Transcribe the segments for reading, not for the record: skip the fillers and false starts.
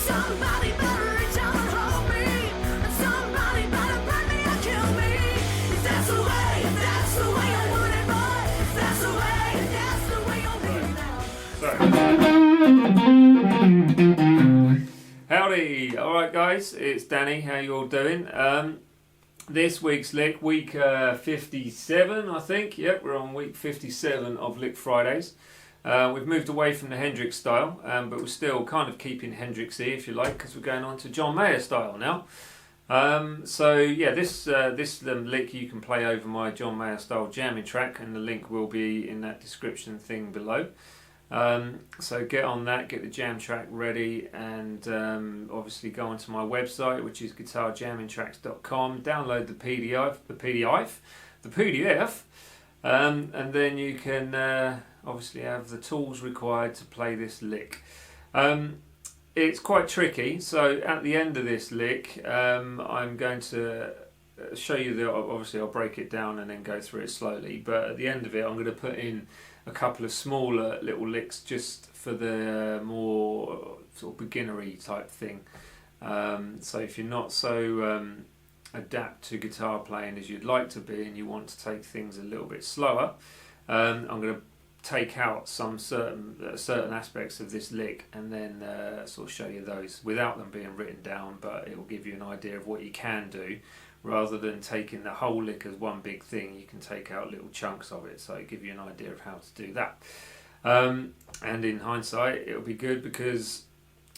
Somebody better reach out and hold me, and somebody better burn me or kill me. If that's the way I want it, boy. If that's the way I want it now. Howdy! Alright guys, it's Danny, how you all doing? This week's lick, week 57 I think, yep, we're on week 57 of Lick Fridays. We've moved away from the Hendrix style, but we're still kind of keeping Hendrixy if you like, because we're going on to John Mayer style now. So yeah, this lick you can play over my John Mayer style jamming track, and the link will be in that description thing below. So get on that, get the jam track ready, and obviously go onto my website, which is guitarjammingtracks.com, download the PDF, and then you can obviously have the tools required to play this lick. It's quite tricky, so at the end of this lick I'm going to show you obviously I'll break it down and then go through it slowly, but at the end of it I'm going to put in a couple of smaller little licks just for the more sort of beginnery type thing. So if you're not so adapt to guitar playing as you'd like to be, and you want to take things a little bit slower, I'm going to take out some certain aspects of this lick and then sort of show you those without them being written down, but it will give you an idea of what you can do. Rather than taking the whole lick as one big thing, you can take out little chunks of it, so it'll give you an idea of how to do that. And in hindsight, it'll be good because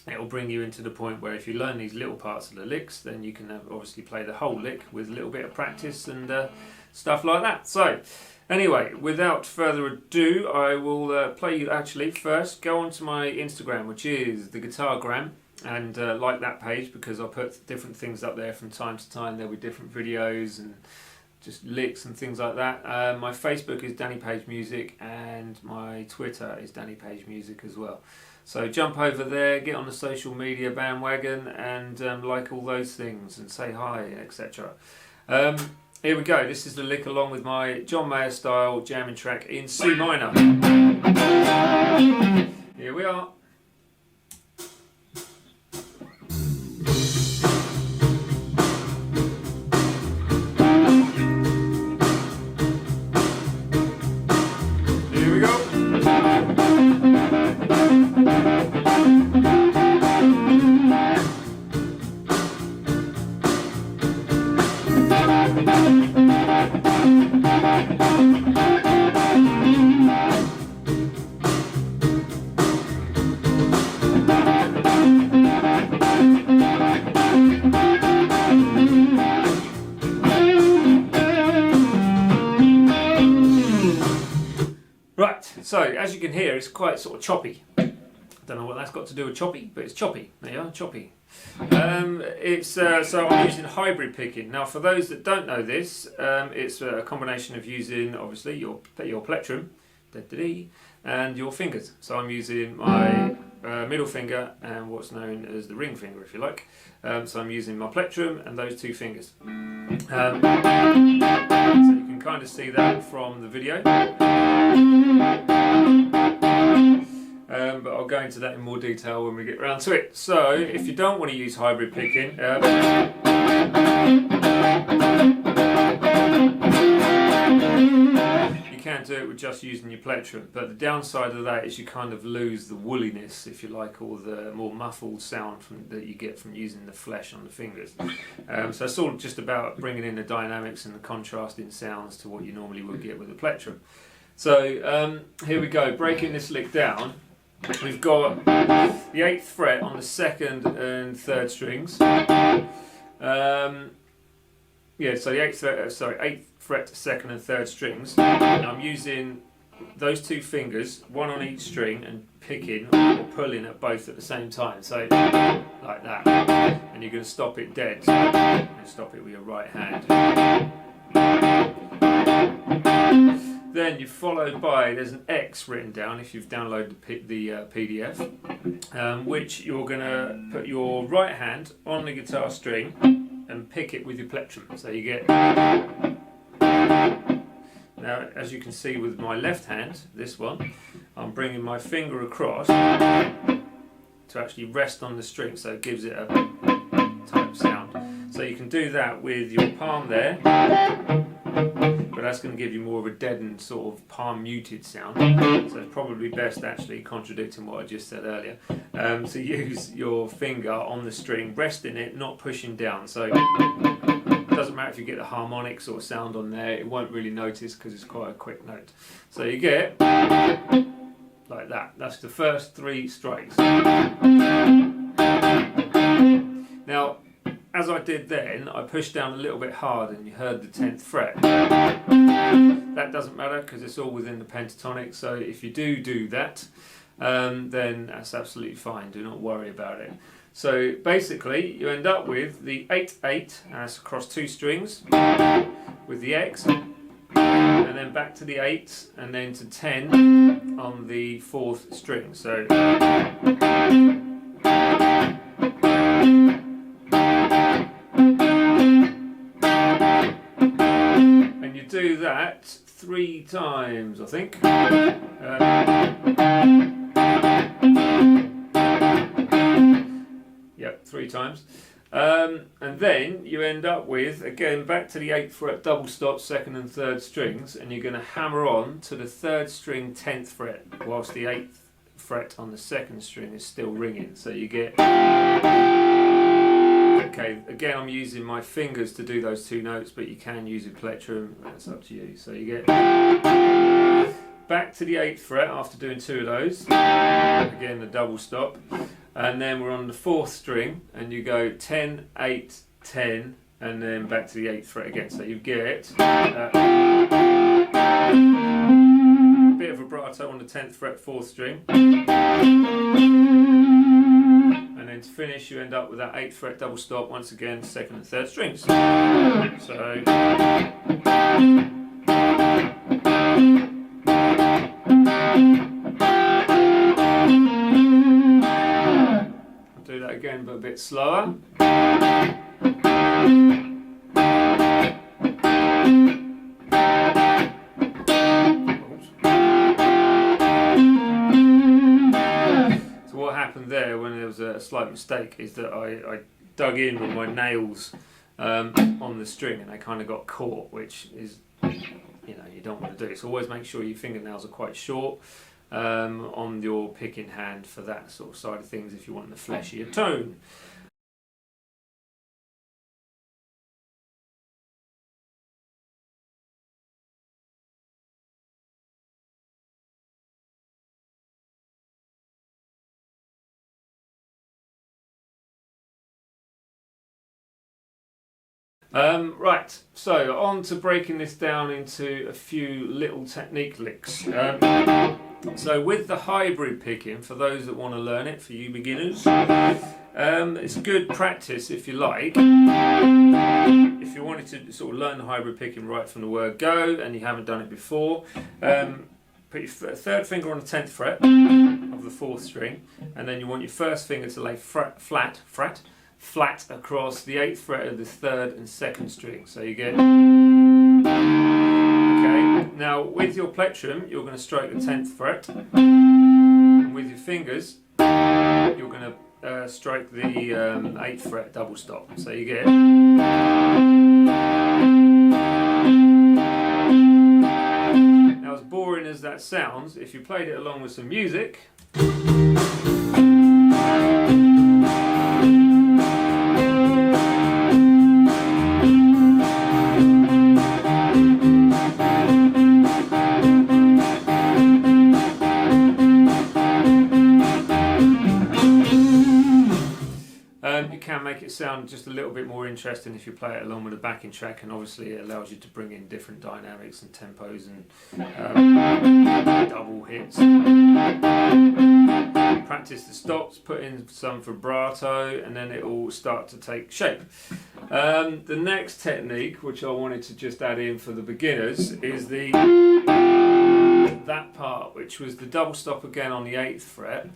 it'll bring you into the point where if you learn these little parts of the licks, then you can obviously play the whole lick with a little bit of practice and stuff like that. So anyway, without further ado, I will play you actually first. Go onto my Instagram, which is the Guitargram, and like that page, because I'll put different things up there from time to time. There'll be different videos and just licks and things like that. My Facebook is Danny Page Music, and my Twitter is Danny Page Music as well. So jump over there, get on the social media bandwagon, and like all those things and say hi, etc. Here we go. This is the lick along with my John Mayer style jamming track in C minor. Here we are. Right, so as you can hear, it's quite sort of choppy. I don't know what that's got to do with choppy, but it's choppy. There you are, choppy. So I'm using hybrid picking. Now, for those that don't know this, it's a combination of using obviously your plectrum, and your fingers. So I'm using my middle finger and what's known as the ring finger, if you like. So I'm using my plectrum and those two fingers. So you can kind of see that from the video. But I'll go into that in more detail when we get around to it. So if you don't want to use hybrid picking, you can do it with just using your plectrum, but the downside of that is you kind of lose the woolliness, if you like, or the more muffled sound that you get from using the flesh on the fingers. So it's all just about bringing in the dynamics and the contrasting sounds to what you normally would get with a plectrum. So here we go, breaking this lick down. We've got the 8th fret on the 2nd and 3rd strings. Yeah, so the 8th fret, 2nd and 3rd strings. I'm using those two fingers, one on each string, and picking or pulling at both at the same time. So like that, and you're going to stop it dead. So you're going to stop it with your right hand. Then you're followed by, there's an X written down if you've downloaded the PDF, which you're going to put your right hand on the guitar string and pick it with your plectrum. So you get... Now, as you can see with my left hand, this one, I'm bringing my finger across to actually rest on the string, so it gives it a type sound. So you can do that with your palm there, but that's going to give you more of a deadened sort of palm muted sound. So it's probably best, actually contradicting what I just said earlier, to use your finger on the string, resting it, not pushing down. So it doesn't matter if you get the harmonic sort of sound on there, it won't really notice because it's quite a quick note. So you get like that. That's the first 3 strikes. Now, as I did then, I pushed down a little bit hard and you heard the 10th fret. That doesn't matter because it's all within the pentatonic, so if you do that, then that's absolutely fine, do not worry about it. So basically you end up with the 8-8, and that's across 2 strings, with the X, and then back to the 8, and then to 10 on the 4th string. So do that 3 times, I think. Yep, 3 times. And then you end up with, again, back to the 8th fret double stop, 2nd and 3rd strings, and you're going to hammer on to the 3rd string 10th fret, whilst the 8th fret on the 2nd string is still ringing. So you get... Okay, again I'm using my fingers to do those 2 notes, but you can use a plectrum, that's up to you. So you get back to the 8th fret after doing 2 of those, again the double stop, and then we're on the 4th string and you go 10, 8, 10, and then back to the 8th fret again. So you get a bit of vibrato on the 10th fret 4th string. And then to finish, you end up with that 8th fret double stop, once again, 2nd and 3rd strings. So, I'll do that again, but a bit slower. There, when there was a slight mistake, is that I dug in with my nails on the string and they kind of got caught, which is, you know, you don't want to do. So always make sure your fingernails are quite short on your picking hand for that sort of side of things if you want the fleshier tone. Right, so on to breaking this down into a few little technique licks. So with the hybrid picking, for those that want to learn it, for you beginners, it's good practice if you like. If you wanted to sort of learn the hybrid picking right from the word go and you haven't done it before, put your 3rd finger on the 10th fret of the 4th string, and then you want your 1st finger to lay flat across the 8th fret of the 3rd and 2nd string. So you get... Okay, now with your plectrum you're going to stroke the 10th fret, and with your fingers you're going to stroke the 8th fret double stop. So you get... Now, as boring as that sounds, if you played it along with some music, you can make it sound just a little bit more interesting if you play it along with a backing track, and obviously it allows you to bring in different dynamics and tempos and double hits. Practice the stops, put in some vibrato, and then it will start to take shape. The next technique, which I wanted to just add in for the beginners, is that part, which was the double stop again on the 8th fret.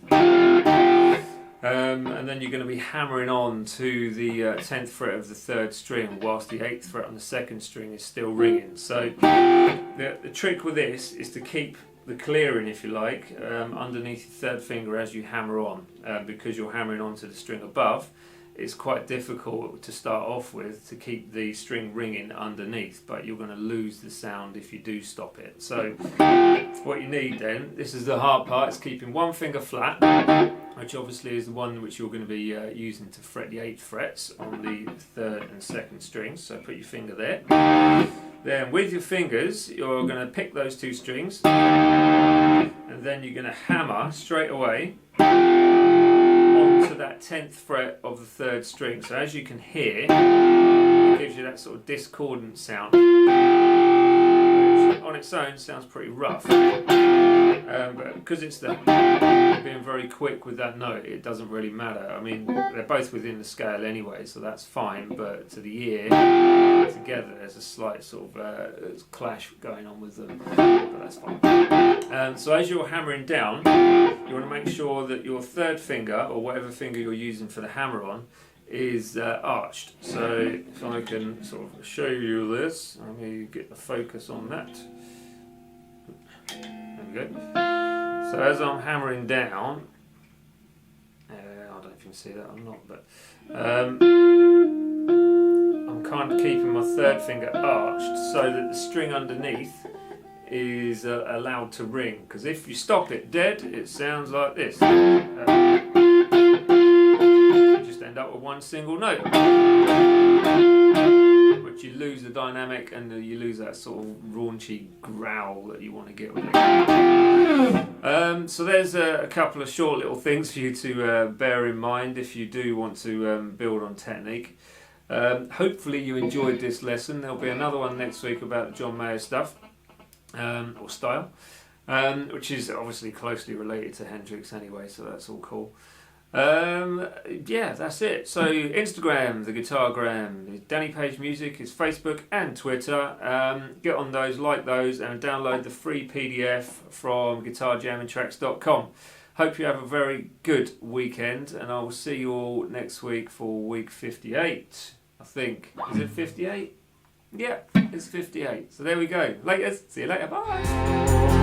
And then you're going to be hammering on to the 10th fret of the 3rd string, whilst the 8th fret on the 2nd string is still ringing. So the trick with this is to keep the clearing, if you like, underneath your third finger as you hammer on, because you're hammering onto the string above. It's quite difficult to start off with to keep the string ringing underneath, but you're going to lose the sound if you do stop it. So what you need then, this is the hard part, is keeping one finger flat, which obviously is the one which you're going to be using to fret the 8th frets on the 3rd and 2nd strings. So put your finger there. Then with your fingers, you're going to pick those 2 strings, and then you're going to hammer straight away onto that 10th fret of the 3rd string. So as you can hear, it gives you that sort of discordant sound, which on its own sounds pretty rough. But because it's being very quick with that note, it doesn't really matter. I mean, they're both within the scale anyway, so that's fine, but to the ear, together there's a slight sort of clash going on with them, but that's fine. So as you're hammering down, you want to make sure that your 3rd finger, or whatever finger you're using for the hammer on, is arched. So if I can sort of show you this, let me get the focus on that. There we go. So as I'm hammering down, I don't know if you can see that or not, but I'm kind of keeping my 3rd finger arched so that the string underneath is allowed to ring, because if you stop it dead, it sounds like this. You just end up with one single note, which you lose the dynamic and you lose that sort of raunchy growl that you want to get with it. So there's a couple of short little things for you to bear in mind if you do want to build on technique. Hopefully you enjoyed this lesson. There'll be another one next week about the John Mayer stuff, or style, which is obviously closely related to Hendrix anyway, so that's all cool. Yeah, that's it. So Instagram, the Guitargram, Danny Page Music is Facebook and Twitter. Get on those, like those, and download the free PDF from guitarjammingtracks.com. Hope you have a very good weekend, and I will see you all next week for week 58, I think. Is it 58? Yeah, it's 58. So there we go. Later. See you later. Bye.